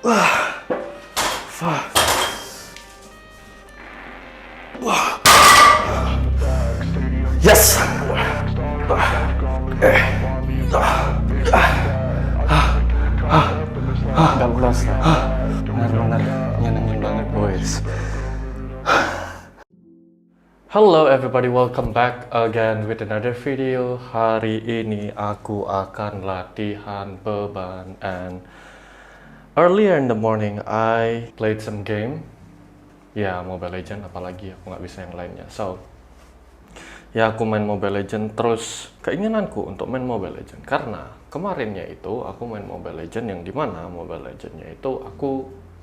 Fuck. Yes. Gak ulas lah. Benar-benar nyenengin banget boys. Hello everybody, welcome back again with another video. Hari ini aku akan latihan beban, and earlier in the morning I played some game. Ya, Mobile Legend, apalagi aku nggak bisa yang lainnya. So, ya aku main Mobile Legend, terus keinginanku untuk main Mobile Legend karena kemarinnya itu aku main Mobile Legend yang dimana Mobile Legendnya itu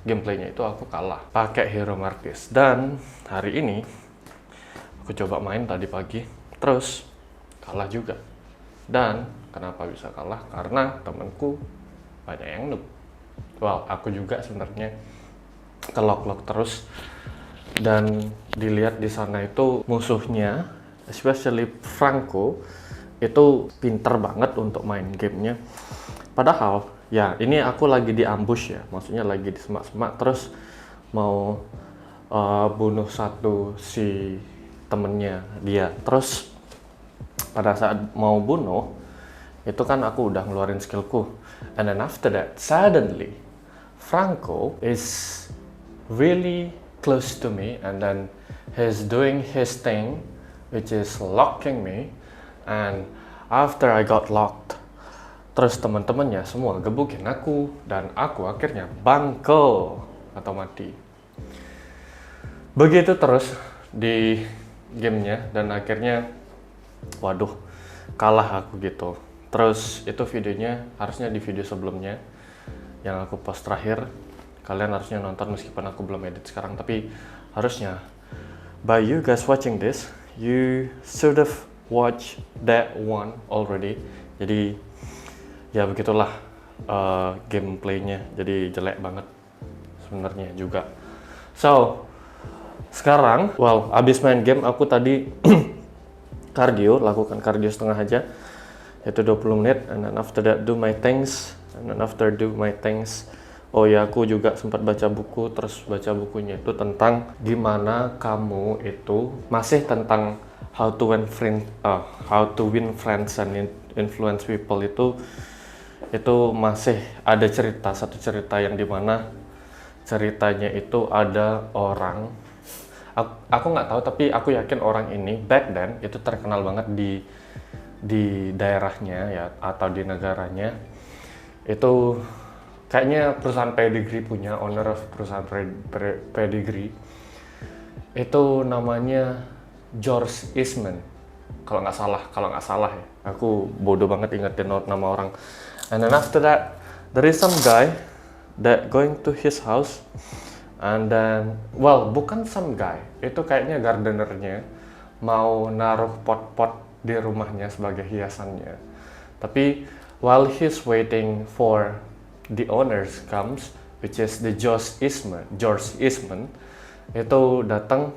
gameplaynya itu aku kalah pakai Hero Marquez, dan hari ini aku coba main tadi pagi, terus kalah juga. Dan kenapa bisa kalah? Karena temanku banyak yang noob. Well, aku juga sebenarnya kelok-lok terus. Dan dilihat di sana itu musuhnya, especially Franco, itu pinter banget untuk main gamenya. Padahal, ya ini aku lagi di ambush ya, maksudnya lagi di semak-semak, terus mau bunuh satu si temennya dia. Terus pada saat mau bunuh itu kan aku udah ngeluarin skillku, and then after that suddenly Franco is really close to me, and then he's doing his thing which is locking me, and after I got locked, terus teman-temannya semua gebukin aku dan aku akhirnya bangkel atau mati. Begitu terus di gamenya, dan akhirnya waduh, kalah aku gitu. Terus itu videonya harusnya di video sebelumnya yang aku post terakhir. Kalian harusnya nonton meskipun aku belum edit sekarang, tapi harusnya by you guys watching this, you should have watched that one already. Jadi ya begitulah gameplaynya, jadi jelek banget sebenarnya juga. So sekarang, well, abis main game aku tadi lakukan cardio setengah aja, yaitu 20 menit, and then after that do my things, and then after do my things, oh ya aku juga sempat baca buku. Terus baca bukunya itu tentang gimana kamu itu masih tentang how to win friends and influence people. Itu masih ada satu cerita yang dimana ceritanya itu ada orang, aku nggak tahu tapi aku yakin orang ini back then itu terkenal banget di daerahnya ya, atau di negaranya. Itu kayaknya perusahaan pedigree punya, owner of perusahaan pedigree itu namanya George Eastman kalau nggak salah ya, aku bodoh banget ingetin nama orang. And then after that there is some guy that going to his house, and then, well, bukan some guy, itu kayaknya gardenernya mau naruh pot-pot di rumahnya sebagai hiasannya. Tapi while he's waiting for the owners comes, which is the George Eastman, itu datang.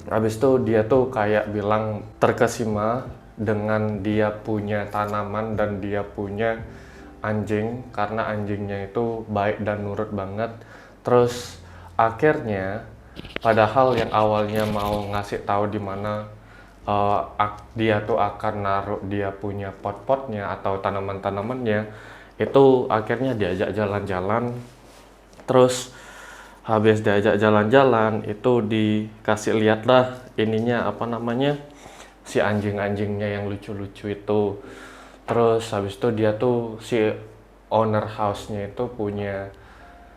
Habis itu dia tuh kayak bilang terkesima dengan dia punya tanaman dan dia punya anjing, karena anjingnya itu baik dan nurut banget. Terus akhirnya, padahal yang awalnya mau ngasih tahu di mana dia tuh akan naruh dia punya pot-potnya atau tanaman-tanamannya, itu akhirnya diajak jalan-jalan. Terus habis diajak jalan-jalan itu dikasih lihat lah ininya, apa namanya, si anjing-anjingnya yang lucu-lucu itu. Terus habis itu dia tuh si owner house-nya itu punya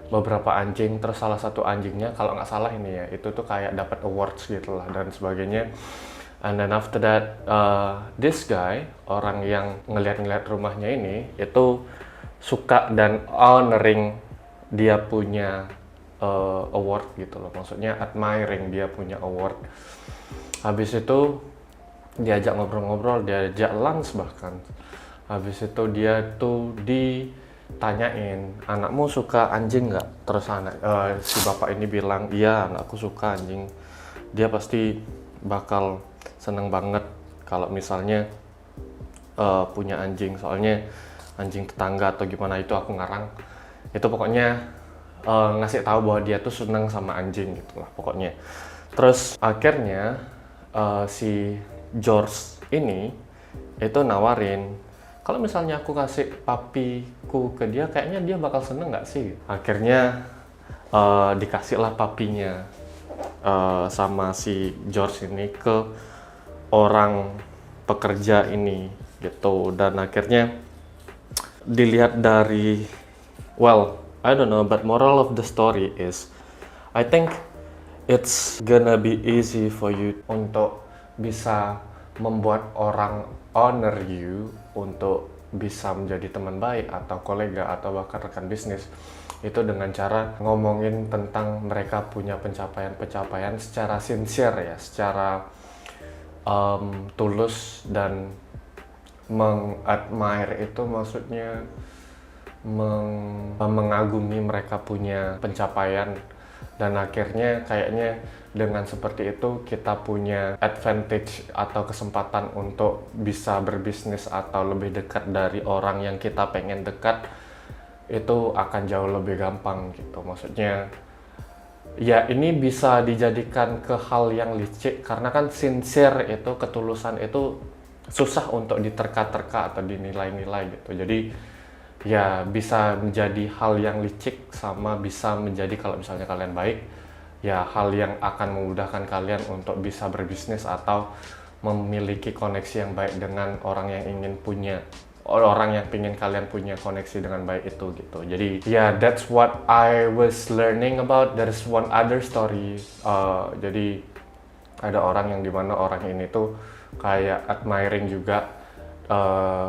beberapa anjing, terus salah satu anjingnya kalau nggak salah ini ya, itu tuh kayak dapat awards gitu lah dan sebagainya. And then after that this guy, orang yang ngeliat rumahnya ini, itu suka dan honoring dia punya award gitu loh, maksudnya admiring dia punya award. Habis itu diajak ngobrol-ngobrol, diajak lunch bahkan. Habis itu dia tuh ditanyain, anakmu suka anjing nggak? Terus si bapak ini bilang, iya anakku suka anjing. Dia pasti bakal seneng banget kalau misalnya punya anjing, soalnya anjing tetangga atau gimana itu aku ngarang. Itu pokoknya ngasih tahu bahwa dia tuh seneng sama anjing gitu lah pokoknya. Terus akhirnya si George ini itu nawarin, kalau misalnya aku kasih papiku ke dia, kayaknya dia bakal seneng nggak sih? Akhirnya dikasihlah papinya sama si George ini ke orang pekerja ini gitu. Dan akhirnya dilihat dari, well, I don't know, but moral of the story is, I think it's gonna be easy for you untuk bisa membuat orang honor you untuk bisa menjadi teman baik atau kolega atau bahkan rekan bisnis itu dengan cara ngomongin tentang mereka punya pencapaian-pencapaian secara sincere ya, secara tulus dan mengadmire, itu maksudnya mengagumi mereka punya pencapaian. Dan akhirnya kayaknya dengan seperti itu kita punya advantage atau kesempatan untuk bisa berbisnis atau lebih dekat dari orang yang kita pengen dekat, itu akan jauh lebih gampang gitu. Maksudnya ya ini bisa dijadikan ke hal yang licik, karena kan sincere itu, ketulusan itu susah untuk diterka-terka atau dinilai-nilai gitu. Jadi ya bisa menjadi hal yang licik, sama bisa menjadi kalau misalnya kalian baik, ya hal yang akan memudahkan kalian untuk bisa berbisnis atau memiliki koneksi yang baik dengan orang yang ingin punya, orang yang ingin kalian punya koneksi dengan baik itu gitu. Jadi ya that's what I was learning about. There's one other story. Jadi ada orang yang dimana orang ini tuh kayak admiring juga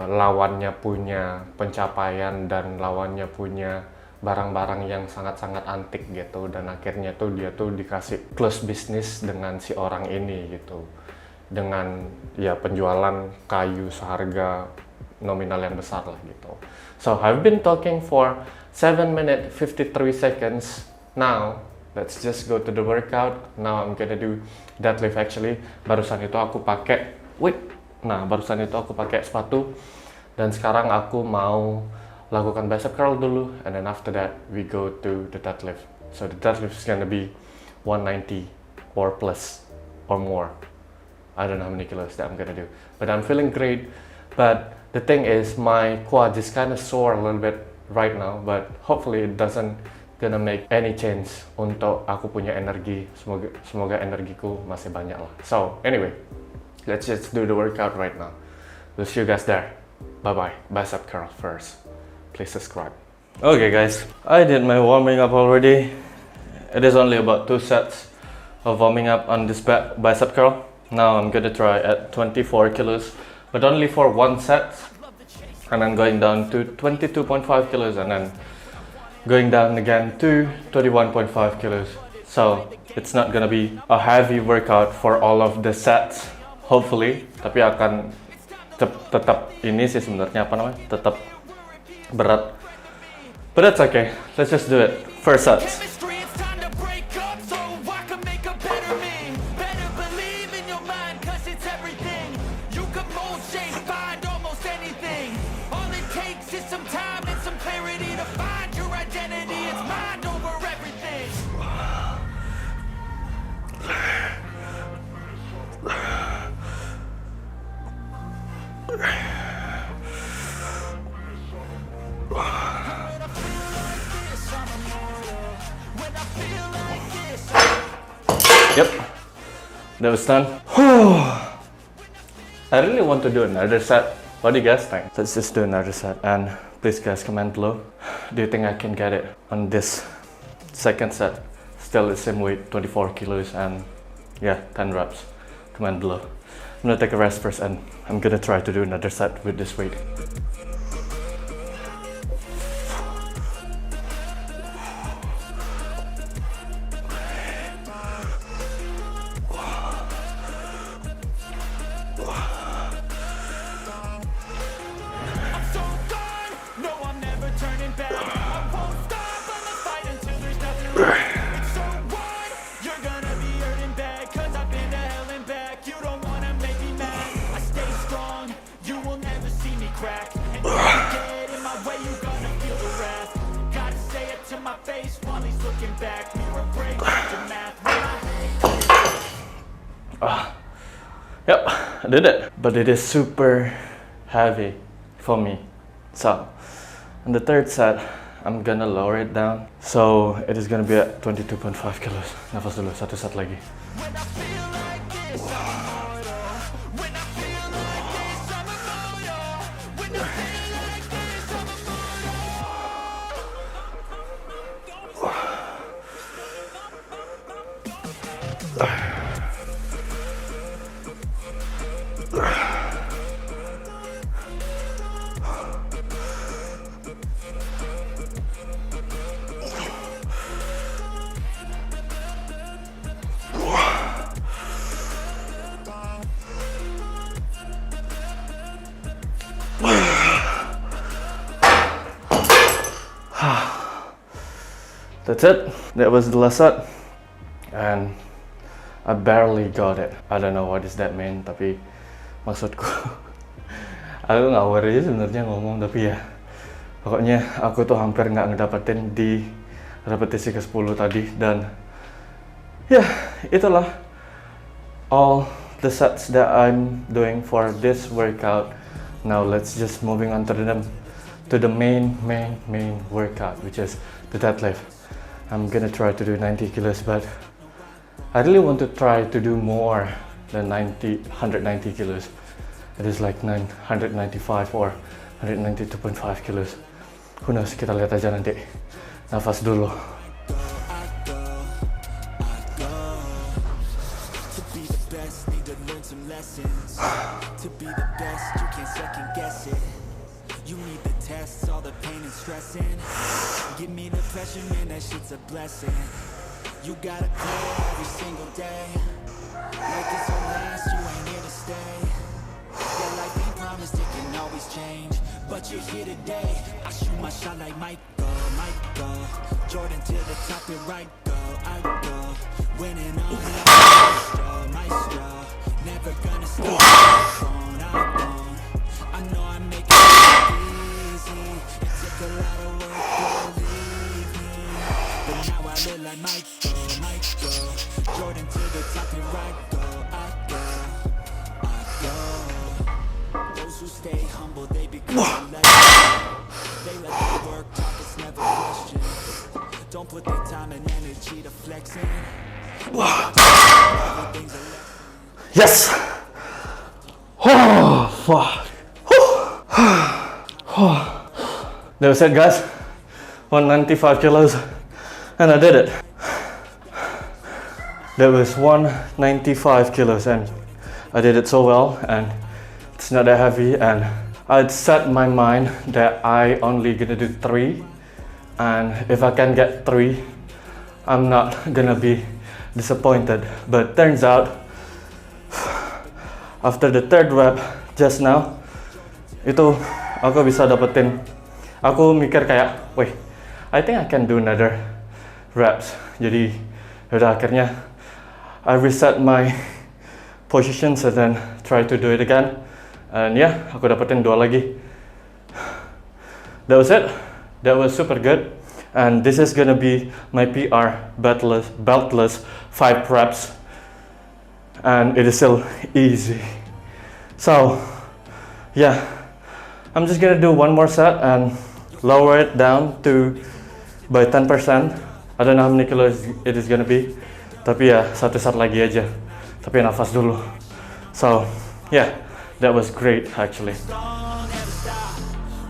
lawannya punya pencapaian dan lawannya punya barang-barang yang sangat-sangat antik gitu. Dan akhirnya tuh dia tuh dikasih close business dengan si orang ini gitu, dengan ya penjualan kayu seharga nominal yang besar lah gitu. So I've been talking for 7 minutes 53 seconds. Now let's just go to the workout. Now I'm gonna do deadlift actually. Barusan itu aku pakai sepatu, dan sekarang aku mau lakukan bicep curl dulu, and then after that we go to the deadlift. So the deadlift is gonna be 190 or plus or more. I don't know how many kilos that I'm gonna do, but I'm feeling great. But the thing is, my quad is kind of sore a little bit right now, but hopefully it doesn't gonna make any change untuk aku punya energi. Semoga energiku masih banyak lah. So anyway, let's just do the workout right now. We'll see you guys there. Bye-bye. Bicep curl first. Please subscribe. Okay guys, I did my warming up already. It is only about 2 sets of warming up on this bicep curl. Now I'm gonna try at 24 kilos, but only for 1 set. And then going down to 22.5 kilos, and then going down again to 21.5 kilos. So it's not gonna be a heavy workout for all of the sets, hopefully, tapi akan tetap ini sih sebenarnya tetap berat. But that's okay. Let's just do it. First set. Yep, that was done. I really want to do another set. What do you guys think? Let's just do another set, and please guys comment below. Do you think I can get it on this second set? Still the same weight, 24 kilos, and yeah, 10 reps. Comment below. I'm gonna take a rest first, and I'm gonna try to do another set with this weight. Crack. I did it. But it is super heavy for me. So, on the third set, I'm gonna lower it down. So, it is gonna be at 22.5 kilos. Nafas dulu, satu set lagi. That's it. That was the last set, and I barely got it. I don't know what does that mean, tapi maksudku aku ngawur aja sebenarnya ngomong, tapi ya pokoknya aku tuh hampir nggak ngedapetin di repetisi ke-10 tadi, dan ya itulah all the sets that I'm doing for this workout. Now let's just moving on to the main workout, which is the deadlift. I'm gonna try to do 90 kilos, but I really want to try to do more than 190 kilos. It is like 995 or 192.5 kilos. Who knows, kita lihat aja nanti. Nafas dulu. To be the best, you can't second guess it. You need the tests, all the pain and stressing. Give me the pressure, man, that shit's a blessing. You gotta play every single day. Like this will last, you ain't here to stay. Yeah, life ain't promised, it can always change. But you're here today. I shoot my shot like Michael. Jordan to the top, here I go. Winning all my maestro. Never gonna stop. I know I make it easy. It took a lot of work, believe me. But now I look like Michael. Jordan to the top, here I go. Those who stay humble, they become a legend. They let the work talk, it's never questioned. Don't put their time and energy to flexing. Yes! Oh, fuck. That was it, guys. 195 kilos, and I did it. That was 195 kilos, and I did it so well, and it's not that heavy, and I'd set my mind that I only gonna do 3, and if I can get 3, I'm not gonna be disappointed. But turns out, after the third rep just now, itu aku bisa dapetin, aku mikir kayak, wait, I think I can do another reps. Jadi udah akhirnya I reset my positions and then try to do it again, and yeah, aku dapetin 2 lagi. That was it. That was super good, and this is gonna be my PR beltless 5 reps, and it is still easy. So yeah, I'm just gonna do one more set and lower it down to by 10%. I don't know how many kilos it is gonna be, tapi ya satu set lagi aja, tapi nafas dulu. So yeah, that was great actually.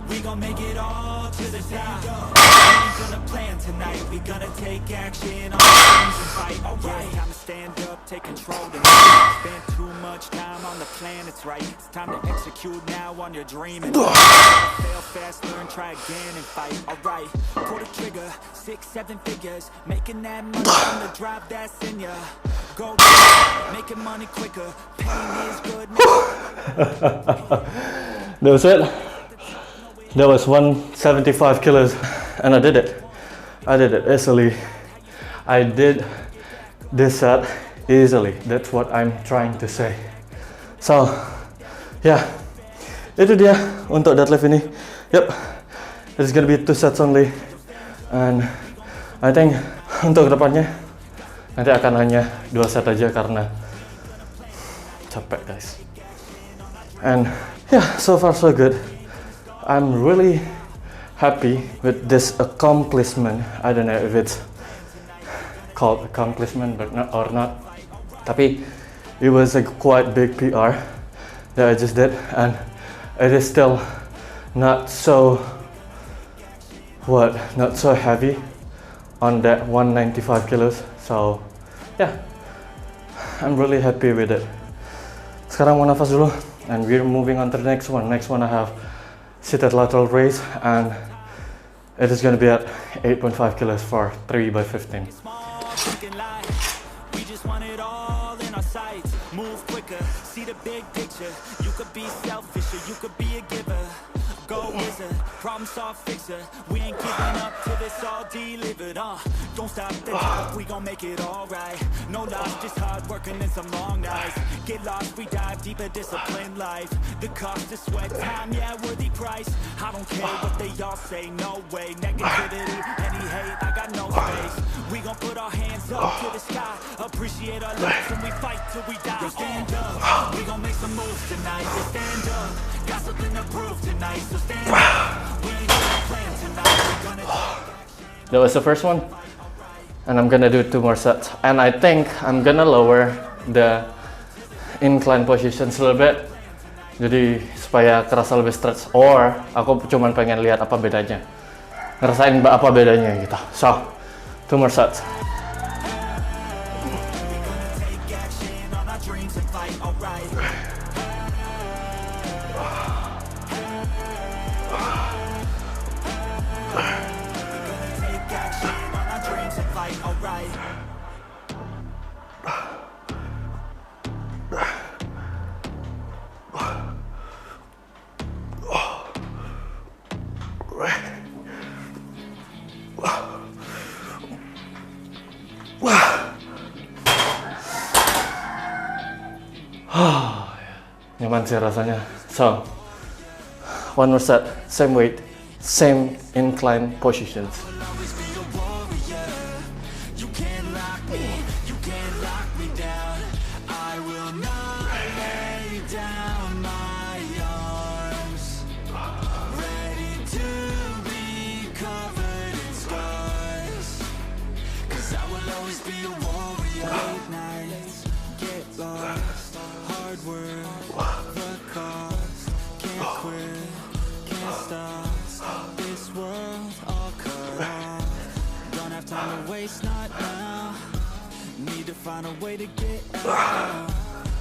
We gon' make it all to the top. We gonna plan tonight. We gonna take action on things and fight. Alright, I'ma stand up, take control tonight. Spent too much time on the plan, it's right. It's time to execute now on your dream. And fail fast, learn, try again and fight. Alright, pull the trigger, 6, 7 figures. Making that money from the drive that's in ya. Go down, making money quicker. Pain is good. That was it. That was 175 kilos, and I did it. I did it easily. I did this set easily. That's what I'm trying to say. So, yeah, itu dia untuk deadlift ini. Yep, it's gonna be 2 sets only, and I think untuk kedepannya nanti akan hanya 2 set aja karena capek, guys. And yeah, so far so good. I'm really happy with this accomplishment. I don't know if it's called accomplishment but not or not. Tapi it was a quite big PR that I just did, and it is still not so heavy on that 195 kilos. So yeah, I'm really happy with it. Sekarang mau nafas dulu, and we're moving on to the next one. Next one I have seated lateral raise, and it is going to be at 8.5 kilos for 3x15. We just want it all in our sights. Move quicker, see the big picture. You could be selfish or you could be a giver. Go wizard, problem solve fixer. We ain't giving up till it's all delivered. Don't stop the talk, we gon' make it alright. No lies, just hard working and some long nights. Get lost, we dive deeper, disciplined life. The cost of sweat, time, yeah, worthy price. I don't care what they all say, no way. Negativity, any hate, I got no space. We gon' put our hands up to the sky. Appreciate our lives when we fight till we die. Stand up, we gon' make some moves tonight. Stand up, got something to prove tonight. So stand up, we ain't gonna plan tonight. We're gonna That was the first one, and I'm gonna do 2 more sets. And I think I'm gonna lower the incline positions a little bit, jadi supaya kerasa lebih stretch. Or aku cuman pengen lihat apa bedanya, ngerasain apa bedanya gitu. So 2 more sets. take action on our dreams and fight, alright. Take action on our dreams and fight, alright. Nyaman sih rasanya. So 1 more set, same weight, same incline positions. Always be a warrior. You can't lock me, you can't lock me down. I will not lay down my arms. Ready to be covered in scars. 'Cause I will always be a warrior. Late nights, get lost, hard work, the cost. Can't quit, can't stop. This world all cut off. Don't have time to waste, not now. Need to find a way to get out.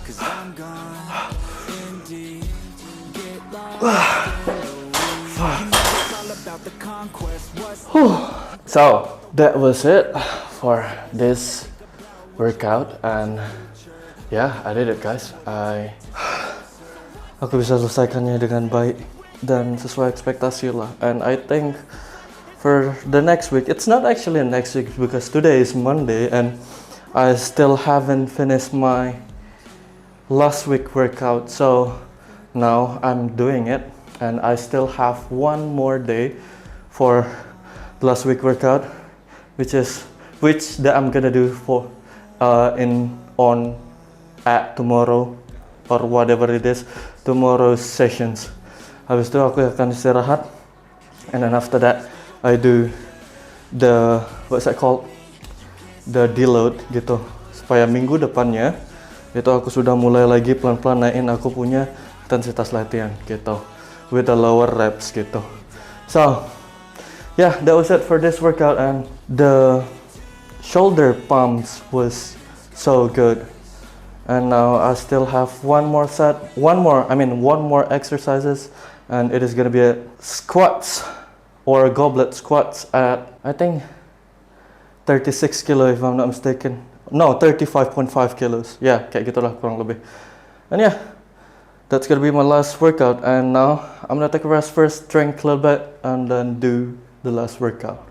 'Cause I'm gone in deep. Get lost in the weeds. You know it's all about the conquest. What's So that was it for this workout, and yeah, I did it guys. Aku bisa selesaikannya dengan baik dan sesuai ekspektasi lah. And I think for the next week, it's not actually next week because today is Monday and I still haven't finished my last week workout. So now I'm doing it, and I still have 1 more day for last week workout, which that I'm gonna do for at tomorrow or whatever it is, tomorrow's sessions. Habis itu aku akan istirahat, and then after that I do the what's that called, the deload gitu, supaya minggu depannya itu aku sudah mulai lagi pelan-pelan naikin aku punya intensitas latihan gitu, with the lower reps gitu. So yeah, that was it for this workout, and the shoulder pumps was so good. And now I still have one more exercises, and it is gonna be a squats or goblet squats at I think 36 kilo if I'm not mistaken. No, 35.5 kilos. Yeah, kayak gitulah kurang lebih. And yeah, that's gonna be my last workout. And now I'm gonna take a rest first, drink a little bit, and then do the last workout.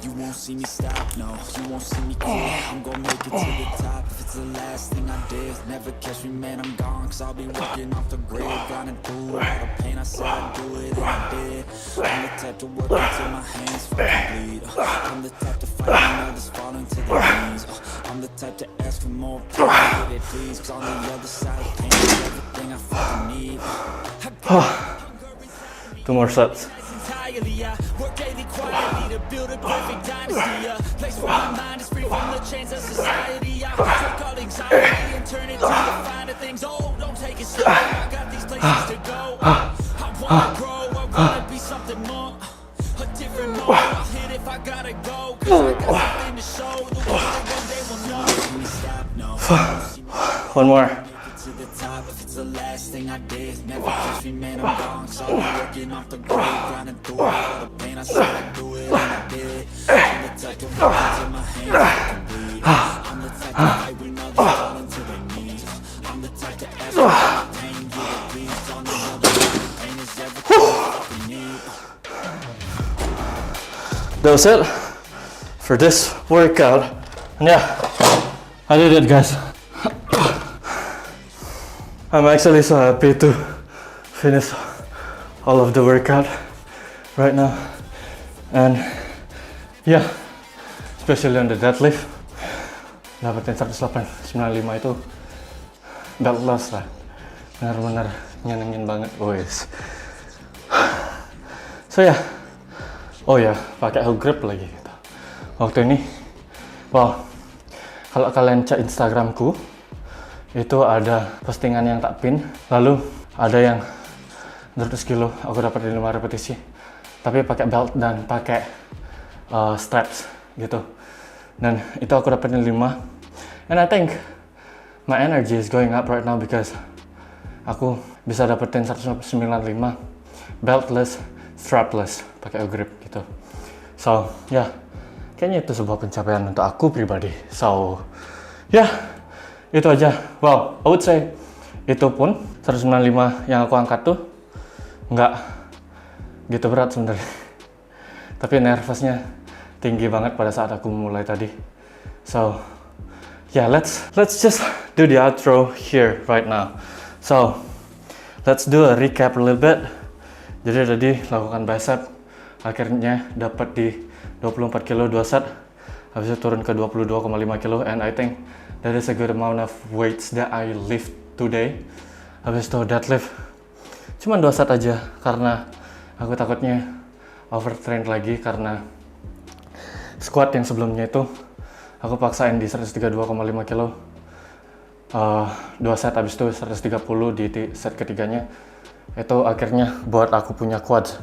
You won't see me stop, no, you won't see me quit. I'm gonna make it to the top if it's it's the last thing I did. Never catch me, man, I'm gone. Cause I'll be working off the grid, grinding through all the pain. I said I'd do it and I did. I'm the type to work until my hands fucking bleed. I'm the type to fight when others falling to their knees. I'm the type to ask for more pain, give it please. Cause on the other side of pain is everything I fucking need. 2 more sets. Entirely, I work daily quietly to build a perfect dynasty. A place where my mind is free from the chains of society. I take all anxiety and turn it to the finer things. Oh, don't take it slow. I got these places to go. I wanna grow. I wanna be something more. A different mode. I'll hit if I gotta go. Cause I got something to show. The world that one day will know. Let me stop, no. 1 more. To the top, if it's the last thing I did. Never catch me, man, I'm gone. So I'm working off the grid, grinding through all the pain. I said I'd do it and I did. I'm the type to work until my hands can bleed. I'm the type to fight when others fall into their knees. I'm the type to ask for the pain, get it please. On the other side, pain is everything I fucking need. That was it for this workout. And yeah, I did it, guys. I'm actually so happy to finish all of the workout right now. And yeah, especially on the deadlift. Dapetin 108.95 itu belt loss lah. Benar-benar nyenengin banget, boys. So ya, oh ya, pakai hook grip lagi gitu. Waktu ini, wow, kalau kalian cek Instagramku, itu ada postingan yang tak pin, lalu ada yang 100 kilo, aku dapat 5 repetisi, tapi pakai belt dan pakai straps gitu. Dan itu aku dapetin 5, and I think my energy is going up right now because aku bisa dapetin 195 beltless, strapless, pakai grip gitu. So ya, kayaknya itu sebuah pencapaian untuk aku pribadi. So ya, itu aja. Wow, I would say itu pun 195 yang aku angkat tuh nggak gitu berat sebenarnya. Tapi nervousnya tinggi banget pada saat aku mulai tadi. So yeah, let's just do the outro here right now. So let's do a recap a little bit. Jadi tadi lakukan bicep, akhirnya dapat di 24 kilo 2 set. Habis itu turun ke 22,5 kilo, and I think that is a good amount of weights that I lift today. Habis itu deadlift cuma 2 set aja karena aku takutnya overtrained lagi, karena squat yang sebelumnya itu aku paksain di 132,5 kilo 2 set, habis itu 130 di set ketiganya. Itu akhirnya buat aku punya quads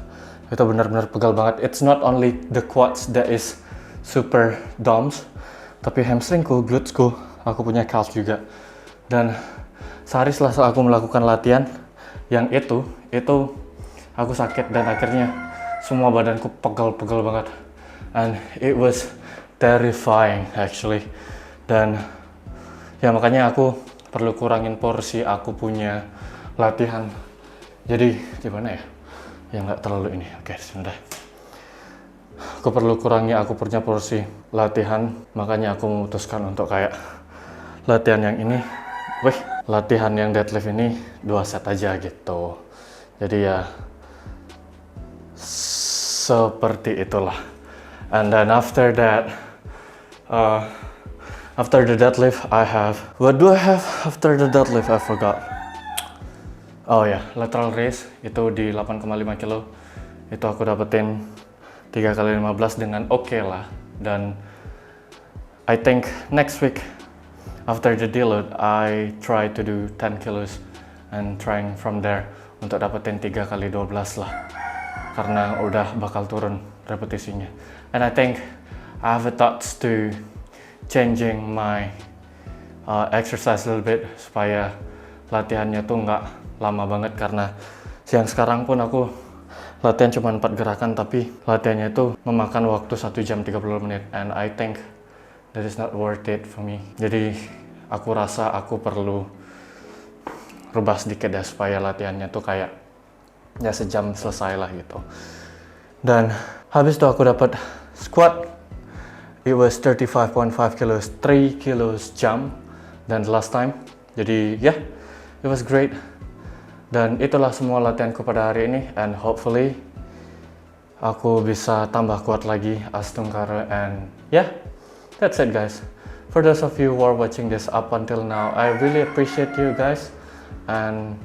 itu benar-benar pegal banget. It's not only the quads that is super DOMS, tapi hamstringku, glutesku, aku punya calf juga. Dan sehari setelah aku melakukan latihan yang itu aku sakit dan akhirnya semua badanku pegal-pegal banget, and it was terrifying actually. Dan ya makanya aku perlu kurangin porsi aku punya latihan. Jadi gimana ya, yang nggak terlalu ini. Oke, sebentar. Aku perlu kurangi aku punya porsi latihan, makanya aku memutuskan untuk kayak latihan yang ini, latihan yang deadlift ini 2 set aja gitu. Jadi ya seperti itulah. And then after that, after the deadlift I have, what do I have after the deadlift? I forgot. Oh ya, lateral raise itu di 8,5 kilo. Itu aku dapetin 3 kali 15 dengan oke lah. Dan I think next week after the deload, I try to do 10 kilos and trying from there untuk dapetin 3 kali 12 lah. Karena udah bakal turun repetisinya. And I think I have a thoughts to changing my exercise a little bit supaya latihannya tuh nggak lama banget, karena siang sekarang pun aku latihan cuma 4 gerakan, tapi latihannya itu memakan waktu 1 jam 30 menit, and I think that is not worth it for me. Jadi aku rasa aku perlu rubah sedikit ya supaya latihannya tuh kayak ya sejam selesai lah gitu. Dan habis itu aku dapat squat, it was 35.5 kilos, 3 kilos jump, than the last time. Jadi yeah, it was great. Dan itulah semua latihanku pada hari ini, and hopefully aku bisa tambah kuat lagi as Tungkara. And yeah, that's it guys. For those of you who are watching this up until now, I really appreciate you guys. And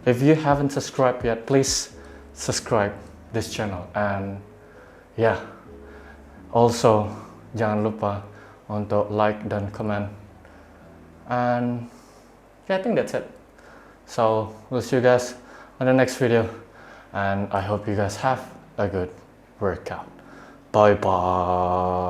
if you haven't subscribed yet, please subscribe this channel. And yeah, also jangan lupa untuk like dan comment. And yeah, I think that's it. So we'll see you guys on the next video, and I hope you guys have a good workout. Bye bye.